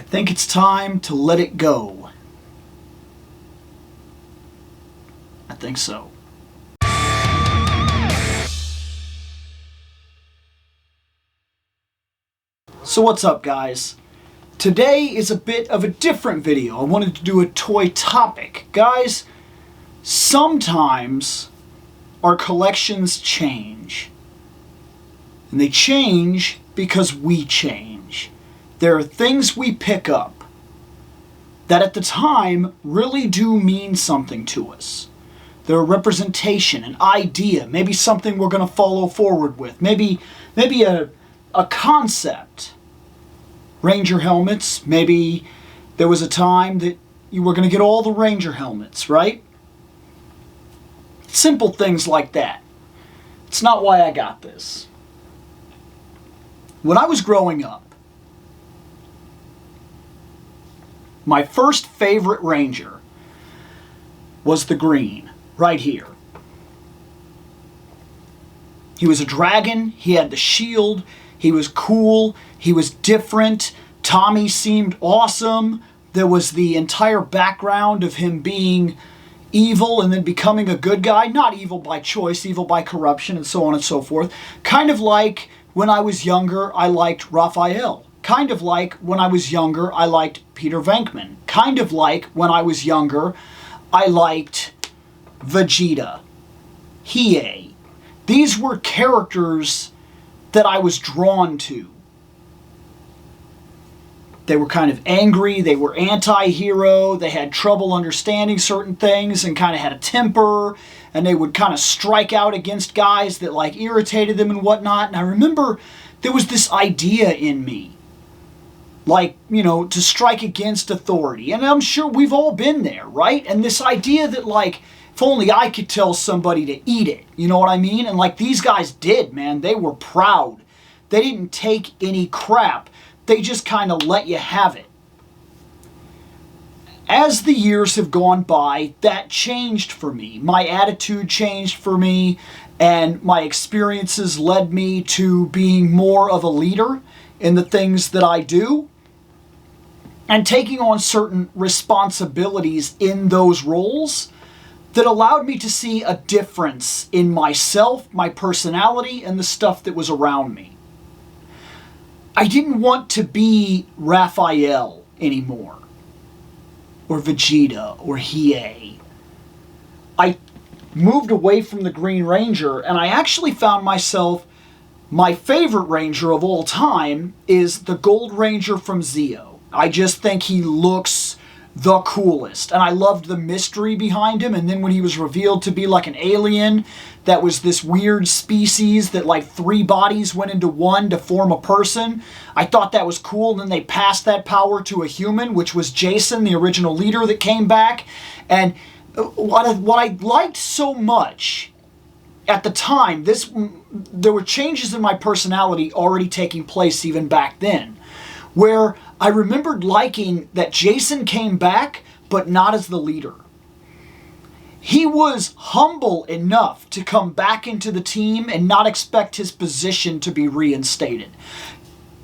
think it's time to let it go. I think so. So what's up, guys? Today is a bit of a different video. I wanted to do a toy topic. Guys, sometimes our collections change. And they change because we change. There are things we pick up that at the time really do mean something to us. They're a representation, an idea, maybe something we're going to follow forward with, maybe a concept. Ranger helmets, maybe there was a time that you were going to get all the Ranger helmets, right? Simple things like that. It's not why I got this. When I was growing up, my first favorite Ranger was the green, right here. He was a dragon, he had the shield, he was cool, he was different, Tommy seemed awesome. There was the entire background of him being evil and then becoming a good guy. Not evil by choice, evil by corruption, and so on and so forth. Kind of like when I was younger, I liked Raphael. Kind of like when I was younger, I liked Peter Venkman. Kind of like when I was younger, I liked Vegeta, Hiei. These were characters that I was drawn to. They were kind of angry, they were anti-hero, they had trouble understanding certain things and kind of had a temper, and they would kind of strike out against guys that like irritated them and whatnot. And I remember there was this idea in me, like, you know, to strike against authority. And I'm sure we've all been there, right? And this idea that like, if only I could tell somebody to eat it, you know what I mean? And like these guys did, man, they were proud. They didn't take any crap. They just kind of let you have it. As the years have gone by, that changed for me. My attitude changed for me, and my experiences led me to being more of a leader in the things that I do, and taking on certain responsibilities in those roles that allowed me to see a difference in myself, my personality, and the stuff that was around me. I didn't want to be Raphael anymore, or Vegeta, or Hiei. I moved away from the Green Ranger, and I actually found myself, my favorite Ranger of all time is the Gold Ranger from Zeo. I just think he looks the coolest, and I loved the mystery behind him. And then when he was revealed to be like an alien that was this weird species that like 3 bodies went into one to form a person, I thought that was cool. And then they passed that power to a human, which was Jason, the original leader that came back. And what I liked so much at the time, there were changes in my personality already taking place even back then, where I remembered liking that Jason came back, but not as the leader. He was humble enough to come back into the team and not expect his position to be reinstated.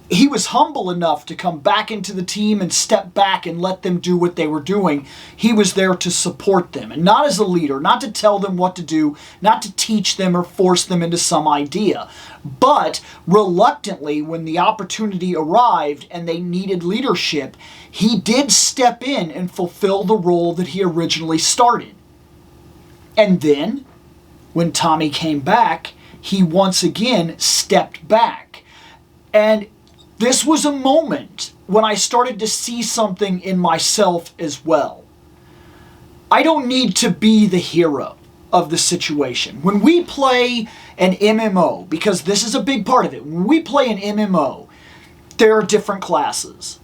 He was humble enough to come back into the team and step back and let them do what they were doing. He was there to support them, and not as a leader, not to tell them what to do, not to teach them or force them into some idea. But reluctantly, when the opportunity arrived and they needed leadership, he did step in and fulfill the role that he originally started. And then, when Tommy came back, he once again stepped back. And this was a moment when I started to see something in myself as well. I don't need to be the hero of the situation. When we play an MMO, because this is a big part of it, when we play an MMO, there are different classes.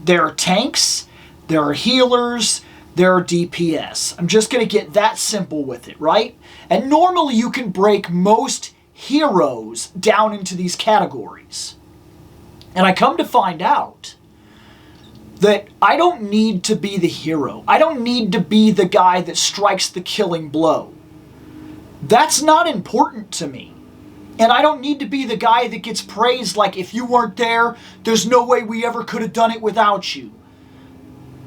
There are tanks, there are healers, there are DPS. I'm just going to get that simple with it, right? And normally you can break most heroes down into these categories. And I come to find out that I don't need to be the hero. I don't need to be the guy that strikes the killing blow. That's not important to me. And I don't need to be the guy that gets praised like, if you weren't there, there's no way we ever could have done it without you.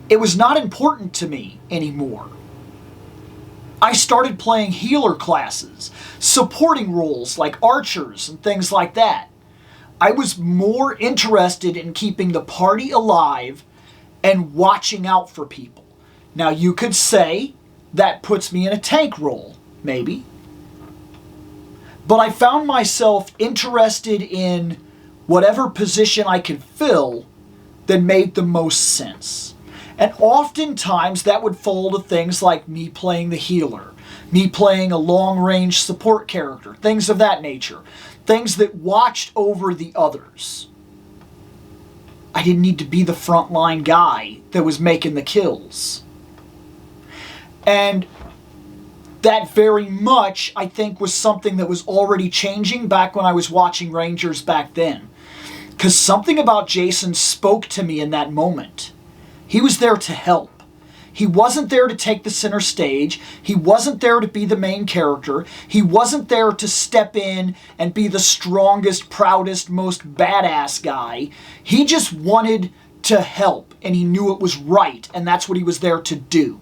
It was not important to me anymore. I started playing healer classes, supporting roles like archers and things like that. I was more interested in keeping the party alive and watching out for people. Now you could say that puts me in a tank role, maybe. But I found myself interested in whatever position I could fill that made the most sense. And oftentimes that would fall to things like me playing the healer, me playing a long-range support character, things of that nature. Things that watched over the others. I didn't need to be the frontline guy that was making the kills. And that very much, I think, was something that was already changing back when I was watching Rangers back then. Because something about Jason spoke to me in that moment. He was there to help. He wasn't there to take the center stage. He wasn't there to be the main character. He wasn't there to step in and be the strongest, proudest, most badass guy. He just wanted to help, and he knew it was right, and that's what he was there to do.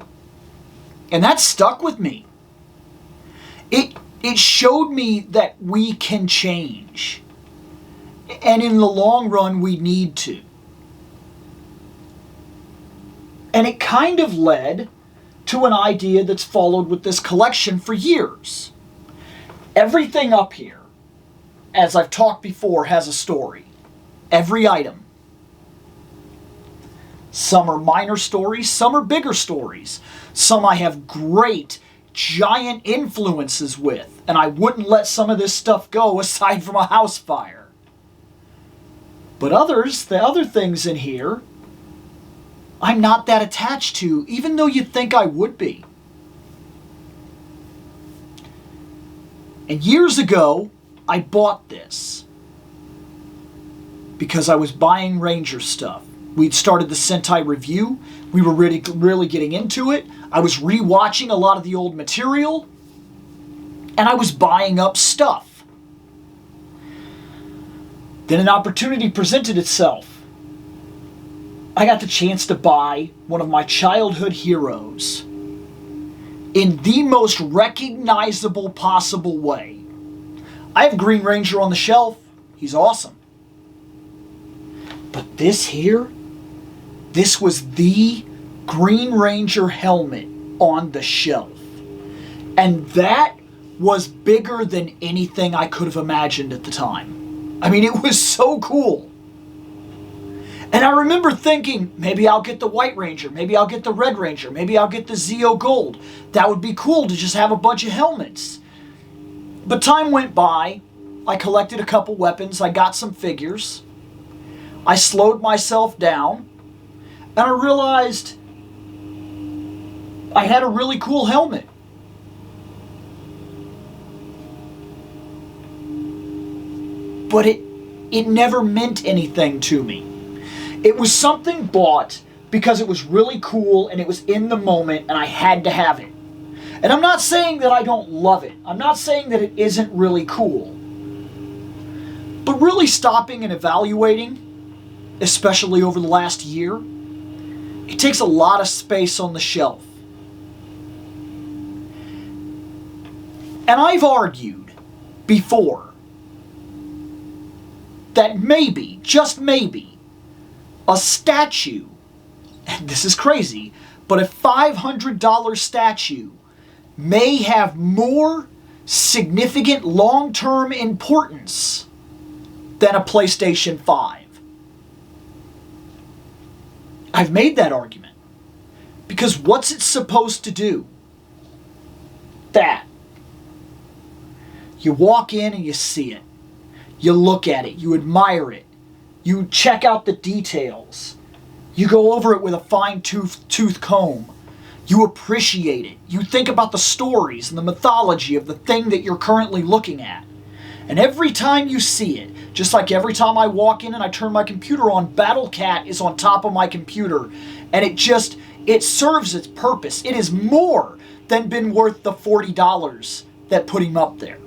And that stuck with me. It showed me that we can change. And in the long run, we need to. And it kind of led to an idea that's followed with this collection for years. Everything up here, as I've talked before, has a story. Every item. Some are minor stories, some are bigger stories. Some I have great, giant influences with, and I wouldn't let some of this stuff go aside from a house fire. But others, the other things in here, I'm not that attached to, even though you'd think I would be. And years ago, I bought this because I was buying Ranger stuff. We'd started the Sentai Review. We were really getting into it. I was rewatching a lot of the old material, and I was buying up stuff. Then an opportunity presented itself. I got the chance to buy one of my childhood heroes in the most recognizable possible way. I have Green Ranger on the shelf. He's awesome. But this here, this was the Green Ranger helmet on the shelf. And that was bigger than anything I could have imagined at the time. I mean, it was so cool. And I remember thinking, maybe I'll get the White Ranger, maybe I'll get the Red Ranger, maybe I'll get the Zeo Gold. That would be cool to just have a bunch of helmets. But time went by, I collected a couple weapons, I got some figures, I slowed myself down, and I realized I had a really cool helmet. But it never meant anything to me. It was something bought because it was really cool and it was in the moment and I had to have it. And I'm not saying that I don't love it. I'm not saying that it isn't really cool. But really stopping and evaluating, especially over the last year, it takes a lot of space on the shelf. And I've argued before that maybe, just maybe, a statue, and this is crazy, but a $500 statue may have more significant long-term importance than a PlayStation 5. I've made that argument. Because what's it supposed to do? That. You walk in and you see it. You look at it. You admire it. You check out the details. You go over it with a fine-tooth comb. You appreciate it. You think about the stories and the mythology of the thing that you're currently looking at. And every time you see it, just like every time I walk in and I turn my computer on, Battle Cat is on top of my computer. And it serves its purpose. It is more than been worth the $40 that put him up there.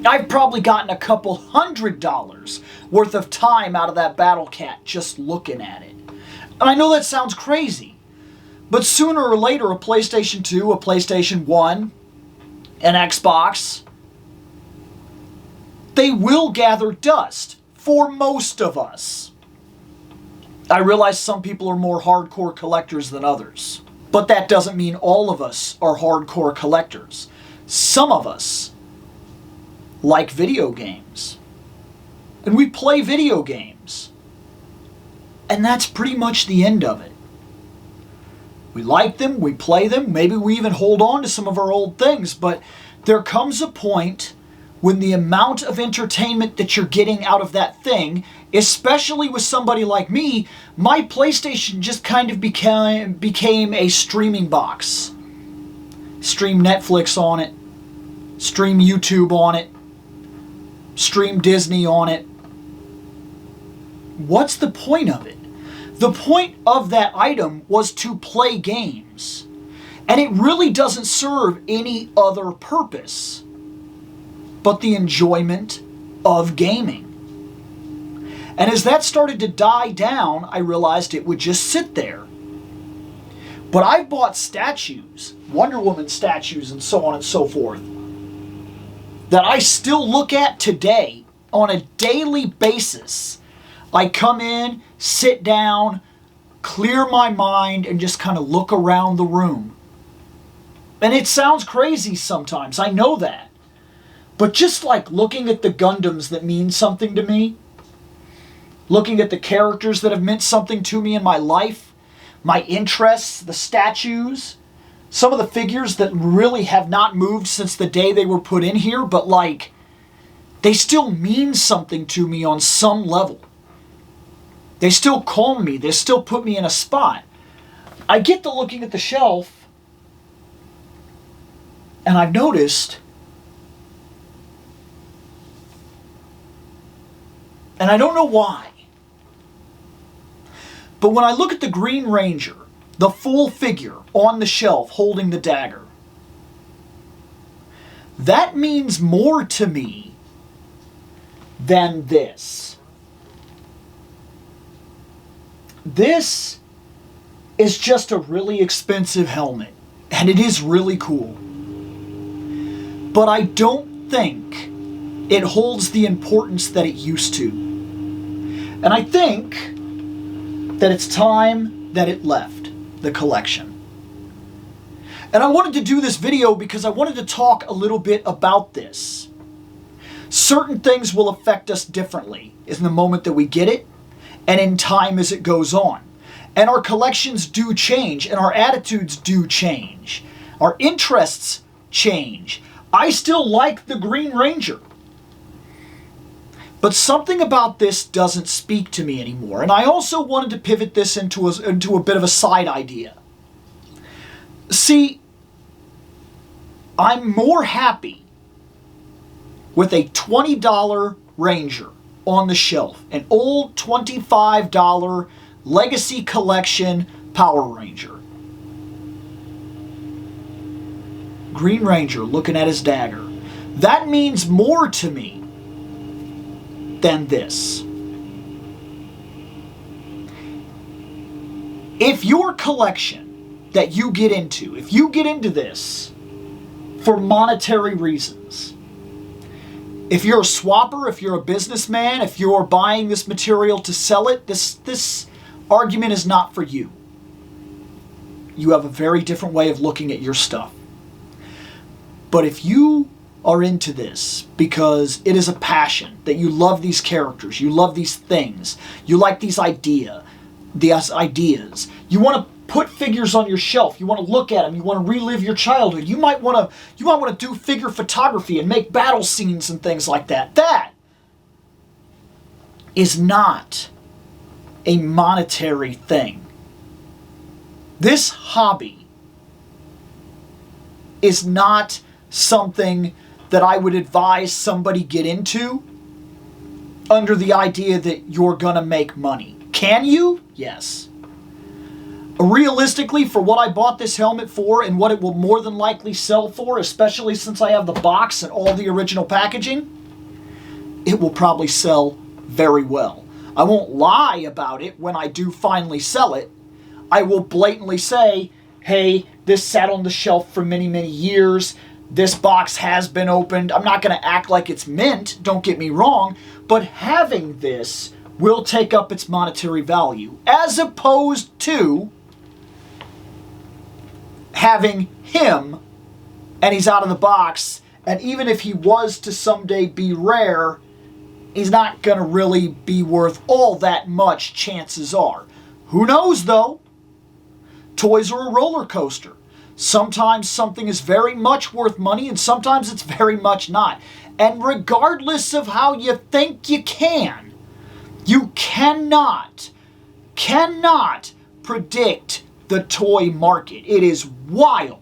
I've probably gotten a couple $100 worth of time out of that Battle Cat just looking at it. And I know that sounds crazy, but sooner or later a PlayStation 2, a PlayStation 1, an Xbox, they will gather dust for most of us. I realize some people are more hardcore collectors than others, but that doesn't mean all of us are hardcore collectors. Some of us like video games, and we play video games, and that's pretty much the end of it. We like them, we play them, maybe we even hold on to some of our old things, but there comes a point when the amount of entertainment that you're getting out of that thing, especially with somebody like me, my PlayStation just kind of became a streaming box. Stream Netflix on it, stream YouTube on it, stream Disney on it. What's the point of it? The point of that item was to play games, and it really doesn't serve any other purpose but the enjoyment of gaming. And as that started to die down, I realized it would just sit there. But I've bought statues, Wonder Woman statues and so on and so forth, that I still look at today on a daily basis. I come in, sit down, clear my mind, and just kind of look around the room. And it sounds crazy sometimes, I know that. But just like looking at the Gundams that mean something to me, looking at the characters that have meant something to me in my life, my interests, the statues, some of the figures that really have not moved since the day they were put in here, but like, they still mean something to me on some level. They still calm me, they still put me in a spot. I get to looking at the shelf, and I've noticed, and I don't know why, but when I look at the Green Ranger, the full figure on the shelf holding the dagger, that means more to me than this. This is just a really expensive helmet, and it is really cool. But I don't think it holds the importance that it used to. And I think that it's time that it left the collection. And I wanted to do this video because I wanted to talk a little bit about this. Certain things will affect us differently in the moment that we get it, and in time as it goes on. And our collections do change, and our attitudes do change. Our interests change. I still like the Green Ranger. But something about this doesn't speak to me anymore. And I also wanted to pivot this into a bit of a side idea. See, I'm more happy with a $20 Ranger on the shelf. An old $25 Legacy Collection Power Ranger. Green Ranger looking at his dagger. That means more to me than this. If your collection that you get into, if you get into this for monetary reasons, if you're a swapper, if you're a businessman, if you're buying this material to sell it, this argument is not for you. You have a very different way of looking at your stuff. But if you are into this because it is a passion, that you love these characters, you love these things, you like these ideas, you want to put figures on your shelf, you want to look at them, you want to relive your childhood, you might want to do figure photography and make battle scenes and things like that. That is not a monetary thing. This hobby is not something that I would advise somebody get into under the idea that you're gonna make money. Can you? Yes. Realistically, for what I bought this helmet for and what it will more than likely sell for, especially since I have the box and all the original packaging, it will probably sell very well. I won't lie about it when I do finally sell it. I will blatantly say, hey, this sat on the shelf for many, many years. This box has been opened. I'm not going to act like it's mint, don't get me wrong, but having this will take up its monetary value, as opposed to having him and he's out of the box, and even if he was to someday be rare, he's not going to really be worth all that much, chances are. Who knows, though? Toys are a roller coaster. Sometimes something is very much worth money, and sometimes it's very much not. And regardless of how you think you can, you cannot predict the toy market. It is wild.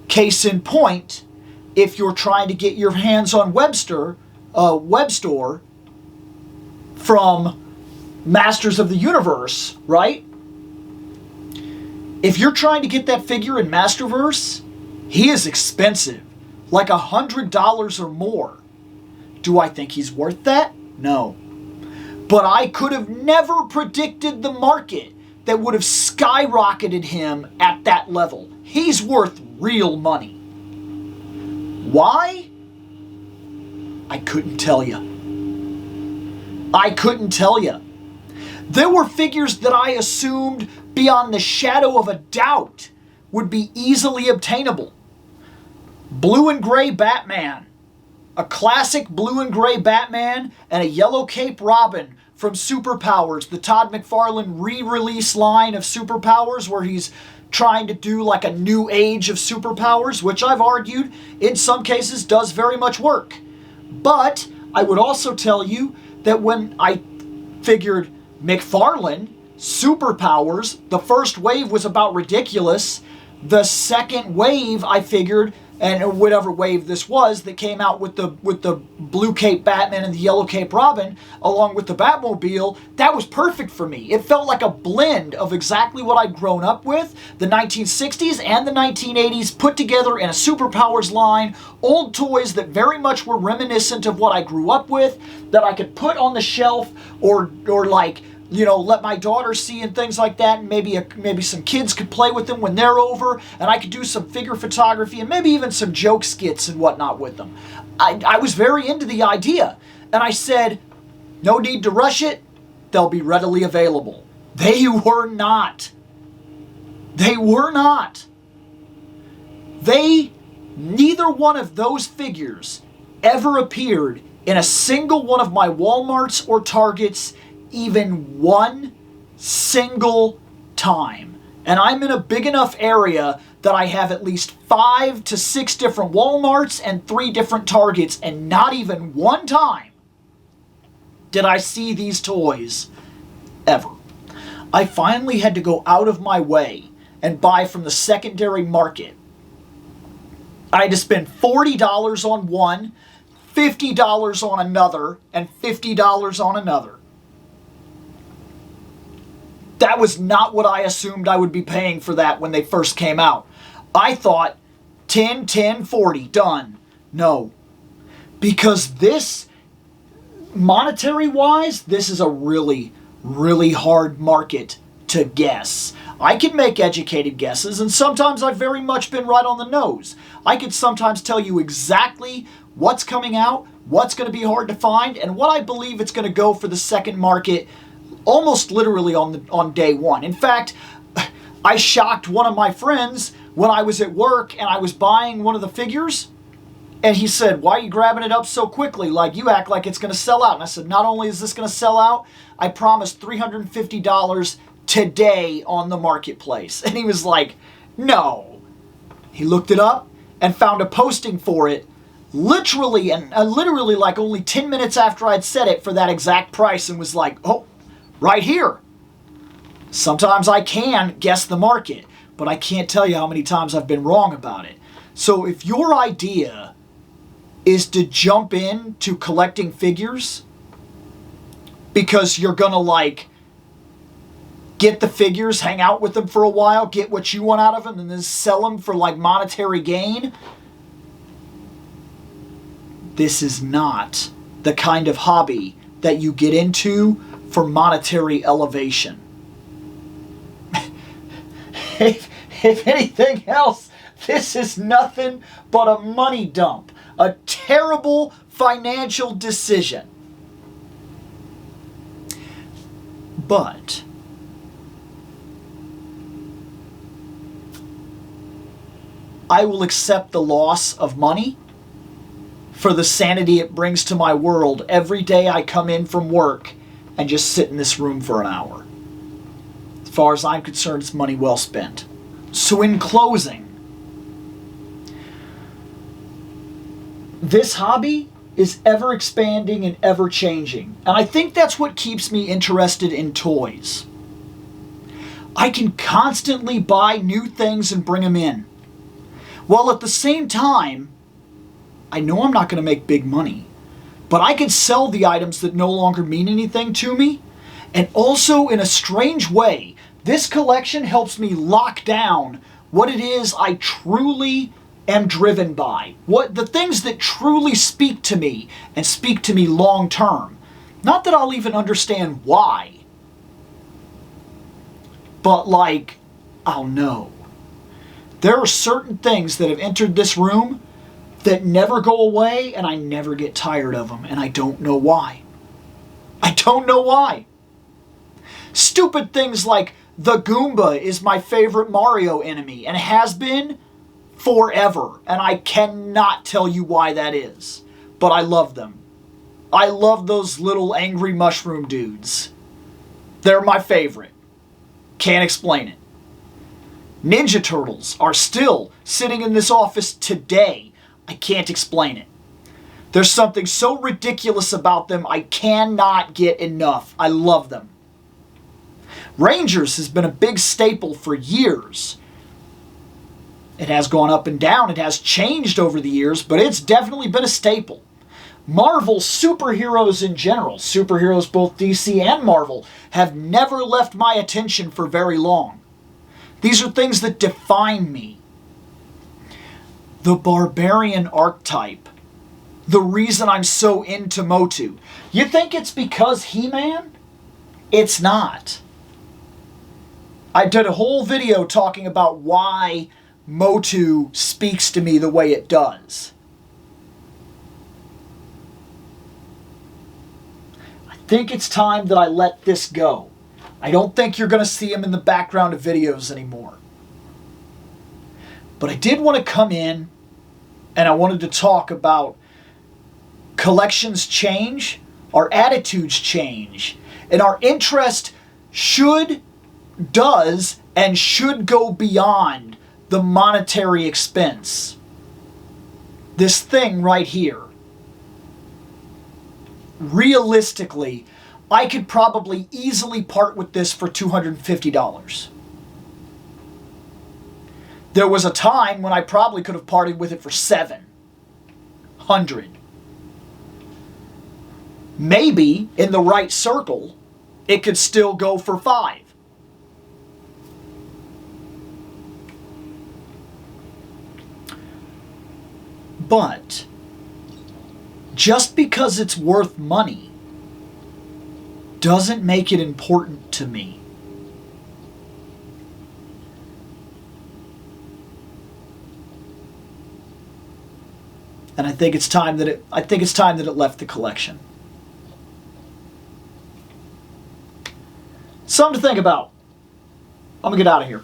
Case in point, if you're trying to get your hands on Webster, web store from Masters of the Universe, right? If you're trying to get that figure in Masterverse, he is expensive, like $100 or more. Do I think he's worth that? No. But I could have never predicted the market that would have skyrocketed him at that level. He's worth real money. Why? I couldn't tell you. I couldn't tell you. There were figures that I assumed beyond the shadow of a doubt would be easily obtainable. Blue and gray Batman. A classic blue and gray Batman and a yellow cape Robin from Superpowers, the Todd McFarlane re-release line of Superpowers, where he's trying to do like a new age of superpowers, which I've argued in some cases does very much work. But I would also tell you that when I figured McFarlane, Superpowers, the first wave was about ridiculous. The second wave, I figured, and whatever wave this was that came out with the blue cape Batman and the yellow cape Robin, along with the Batmobile, that was perfect for me. It felt like a blend of exactly what I'd grown up with, the 1960s and the 1980s put together in a Superpowers line, old toys that very much were reminiscent of what I grew up with, that I could put on the shelf or like, you know, let my daughter see and things like that, and maybe some kids could play with them when they're over, and I could do some figure photography and maybe even some joke skits and whatnot with them. I was very into the idea, and I said, no need to rush it, they'll be readily available. They were not. They were not. Neither one of those figures ever appeared in a single one of my Walmarts or Targets even one single time. And I'm in a big enough area that I have at least 5 to 6 different Walmarts and 3 different Targets, and not even one time did I see these toys ever. I finally had to go out of my way and buy from the secondary market. I had to spend $40 on one, $50 on another, and $50 on another. That was not what I assumed I would be paying for that when they first came out. I thought 10, 10, 40, done. No. Because this, monetary-wise, this is a really, really hard market to guess. I can make educated guesses, and sometimes I've very much been right on the nose. I could sometimes tell you exactly what's coming out, what's going to be hard to find, and what I believe it's going to go for the second market almost literally on day one. In fact, I shocked one of my friends when I was at work and I was buying one of the figures, and he said, "Why are you grabbing it up so quickly? Like, you act like it's going to sell out." And I said, "Not only is this going to sell out, I promised $350 today on the marketplace." And he was like, "No." He looked it up and found a posting for it literally like only 10 minutes after I'd said it for that exact price, and was like, "Oh, right here." Sometimes I can guess the market, but I can't tell you how many times I've been wrong about it. So if your idea is to jump into collecting figures because you're gonna like get the figures, hang out with them for a while, get what you want out of them, and then sell them for like monetary gain. This is not the kind of hobby that you get into for monetary elevation. If anything else, this is nothing but a money dump. A terrible financial decision. But I will accept the loss of money for the sanity it brings to my world every day I come in from work and just sit in this room for an hour. As far as I'm concerned, it's money well spent. So in closing, this hobby is ever expanding and ever changing. And I think that's what keeps me interested in toys. I can constantly buy new things and bring them in. While at the same time, I know I'm not going to make big money, but I can sell the items that no longer mean anything to me. And also, in a strange way, this collection helps me lock down what it is I truly am driven by. What the things that truly speak to me and speak to me long term. Not that I'll even understand why, but like, I'll know. There are certain things that have entered this room that never go away, and I never get tired of them, and I don't know why. I don't know why. Stupid things like the Goomba is my favorite Mario enemy, and has been forever, and I cannot tell you why that is, but I love them. I love those little angry mushroom dudes. They're my favorite. Can't explain it. Ninja Turtles are still sitting in this office today. I can't explain it. There's something so ridiculous about them, I cannot get enough. I love them. Rangers has been a big staple for years. It has gone up and down. It has changed over the years, but it's definitely been a staple. Marvel superheroes in general, superheroes both DC and Marvel, have never left my attention for very long. These are things that define me. The barbarian archetype. The reason I'm so into Motu. You think it's because He-Man? It's not. I did a whole video talking about why Motu speaks to me the way it does. I think it's time that I let this go. I don't think you're going to see him in the background of videos anymore. But I did want to come in and I wanted to talk about collections change, our attitudes change, and our interest does and should go beyond the monetary expense. This thing right here. Realistically, I could probably easily part with this for $250. There was a time when I probably could have parted with it for $700. Maybe, in the right circle, it could still go for $5. But, just because it's worth money doesn't make it important to me. And I think it's time that it left the collection. Something to think about. I'm gonna get out of here.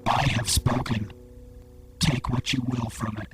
I have spoken. Take what you will from it.